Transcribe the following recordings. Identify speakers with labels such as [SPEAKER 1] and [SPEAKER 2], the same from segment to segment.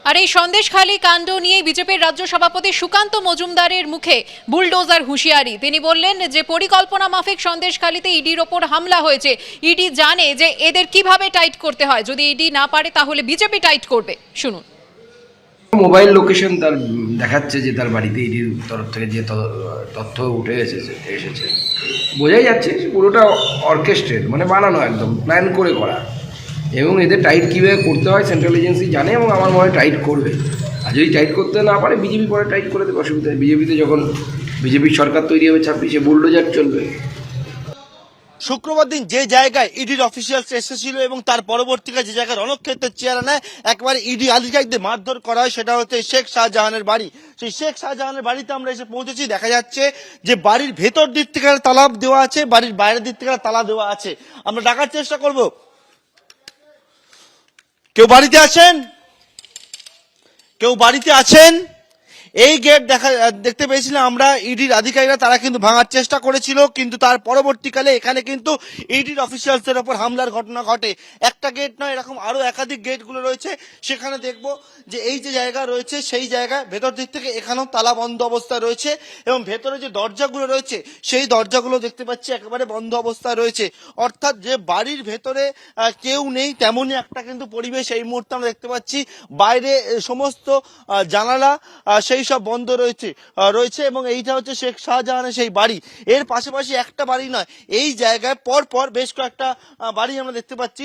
[SPEAKER 1] আর এই সন্দেশখালী কাণ্ড নিয়ে বিজেপির রাজ্য সভাপতি সুকান্ত মজুমদারের মুখে বুলডোজার হুঁশিয়ারি। তিনি বললেন যে পরিকল্পনা মাফিক সন্দেশখালীতে ইডির ওপর হামলা হয়েছে। ইডি জানে যে এদের কিভাবে টাইট করতে হয়, যদি ইডি না পারে তাহলে বিজেপি টাইট করবে। শুনুন।
[SPEAKER 2] মোবাইল লোকেশন তার দেখাচ্ছে যে তার বাড়িতে ইডির তরফ থেকে যে তথ্য উঠে এসেছে বোঝাই যাচ্ছে পুরোটা অর্কেস্ট্রেট, মানে বানানো, একদম প্ল্যান করে করা। এবং এদের টাইট কীভাবে করতে হয় সেন্ট্রাল এজেন্সি জানে, এবং আমার মনে হয় টাইট করবে। আর যদি টাইট করতে না পারে বিজেপি পরে টাইট করে দেবে, অসুবিধা নেই। বিজেপিতে যখন বিজেপির সরকার তৈরি হবে 26-এ, বুলডোজার চলবে।
[SPEAKER 3] শুক্রবার দিন যে জায়গায় ইডির অফিসিয়ালস এসেছিল এবং তার পরবর্তীকালে যে জায়গায় রণক্ষেত্রের চেহারা নেয় একেবারে ইডি আধিকারিকদের মারধর করা হয়, সেটা হচ্ছে শেখ শাহজাহানের বাড়ি। সেই শেখ শাহজাহানের বাড়িতে আমরা এসে পৌঁছেছি। দেখা যাচ্ছে যে বাড়ির ভেতর দিক থেকে তালা দেওয়া আছে, বাড়ির বাইরের দিক থেকে তালা দেওয়া আছে। আমরা ডাকার চেষ্টা করব। কেউ বাড়িতে আছেন? কেউ বাড়িতে আছেন? এই গেট দেখতে পেয়েছিলাম আমরা। ইডির আধিকারিকরা তারা কিন্তু ভাঙার চেষ্টা করেছিল, কিন্তু তার পরবর্তীকালে এখানে কিন্তু ইডির অফিসিয়ালসের ওপর হামলার ঘটনা ঘটে। একটা গেট নয়, এরকম আরো একাধিক গেটগুলো রয়েছে। সেখানে দেখবো যে এই যে জায়গা রয়েছে সেই জায়গায় ভেতর দিক থেকে এখানেও তালা বন্ধ অবস্থায় রয়েছে, এবং ভেতরে যে দরজাগুলো রয়েছে সেই দরজাগুলো দেখতে পাচ্ছি একেবারে বন্ধ অবস্থায় রয়েছে। অর্থাৎ যে বাড়ির ভেতরে কেউ নেই তেমনই একটা কিন্তু পরিবেশ এই মুহূর্তে আমরা দেখতে পাচ্ছি। বাইরে সমস্ত জানালা সেই সব বন্ধ রয়েছে এবং এইটা হচ্ছে শেখ শাহজাহানের সেই বাড়ি। এর পাশাপাশি একটা বাড়ি নয়, এই জায়গায় পর পর বেশ কয়েকটা বাড়ি আমরা দেখতে পাচ্ছি।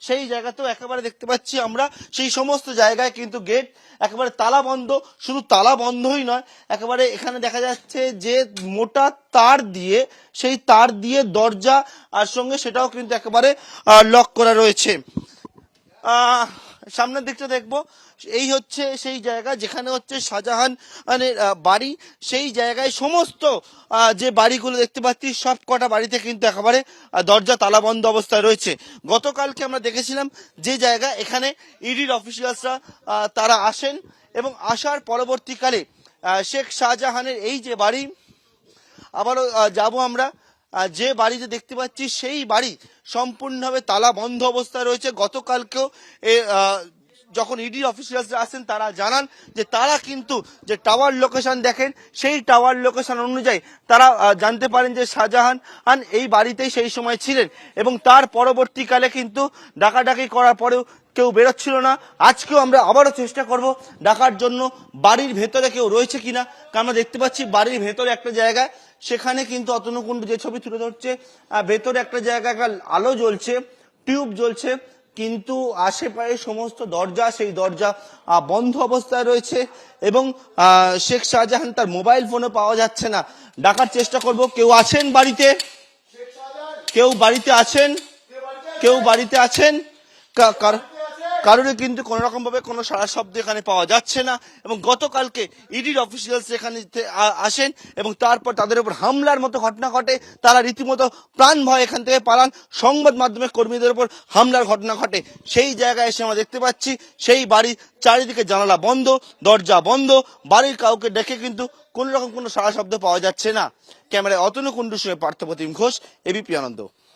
[SPEAKER 3] সেই জায়গাতেও একেবারে দেখতে পাচ্ছি আমরা সেই সমস্ত জায়গায় কিন্তু গেট একেবারে তালা বন্ধ। শুধু তালা বন্ধই নয়, একেবারে এখানে দেখা যাচ্ছে যে মোটা তার দিয়ে, সেই তার দিয়ে দরজা আর সঙ্গে সেটাও কিন্তু একেবারে লক করা রয়েছে। সামনের দিকটা দেখবো, এই হচ্ছে সেই জায়গা যেখানে হচ্ছে শাহজাহানের বাড়ি। সেই জায়গায় সমস্ত যে বাড়িগুলো দেখতে পাচ্ছি সব কটা বাড়িতে কিন্তু একেবারে দরজা তালাবন্ধ অবস্থায় রয়েছে। গতকালকে আমরা দেখেছিলাম যে জায়গা, এখানে ইডির অফিসিয়ালসরা তারা আসেন এবং আসার পরবর্তীকালে শেখ শাহজাহানের এই যে বাড়ি, আবারও যাব আমরা, যে বাড়িতে দেখতে পাচ্ছি সেই বাড়ি সম্পূর্ণভাবে তালা বন্ধ অবস্থায় রয়েছে। গতকালকেও যখন ইডি অফিসিয়ালসরা আসেন তারা জানান যে তারা কিন্তু যে টাওয়ার লোকেশন দেখেন সেই টাওয়ার লোকেশন অনুযায়ী তারা জানতে পারেন যে শাহজাহান এই বাড়িতেই সেই সময় ছিলেন, এবং তার পরবর্তীকালে কিন্তু ডাকাডাকি করার পরেও কেউ বেরোচ্ছিল না। আজকেও আমরা আবারও চেষ্টা করব ডাকার জন্য বাড়ির ভেতরে কেউ রয়েছে কিনা, কারণ আমরা দেখতে পাচ্ছি বাড়ির ভেতরে একটা জায়গায়, সেখানে কিন্তু অতনুকুণ্ড যে ছবি তুলে ধরছে, ভেতরে একটা জায়গায় আলো জ্বলছে, টিউব জ্বলছে, কিন্তু আশেপাশে সমস্ত দরজা সেই দরজা বন্ধ অবস্থায় রয়েছে, এবং শেখ শাহজাহান তার মোবাইল ফোনে পাওয়া যাচ্ছে না। ডাকার চেষ্টা করব। কেউ আছেন বাড়িতে? কেউ বাড়িতে আছেন? কেউ বাড়িতে আছেন? কারোরই কিন্তু কোন রকম ভাবে কোনো সারা শব্দ এখানে পাওয়া যাচ্ছে না। এবং গতকালকে ইডির অফিসিয়ালস এখানে আসেন এবং তারপর তাদের উপর হামলার মতো ঘটনা ঘটে। তারা রীতিমতো প্রাণ ভয় এখান থেকে পালান। সংবাদ মাধ্যমের কর্মীদের উপর হামলার ঘটনা ঘটে। সেই জায়গায় এসে আমরা দেখতে পাচ্ছি সেই বাড়ির চারিদিকে জানালা বন্ধ, দরজা বন্ধ, বাড়ির কাউকে ডেকে কিন্তু কোন রকম কোনো সারা শব্দ পাওয়া যাচ্ছে না। ক্যামেরায় অতনু কুণ্ডুর সঙ্গে পার্থপ্রতিম ঘোষ, এবিপি আনন্দ।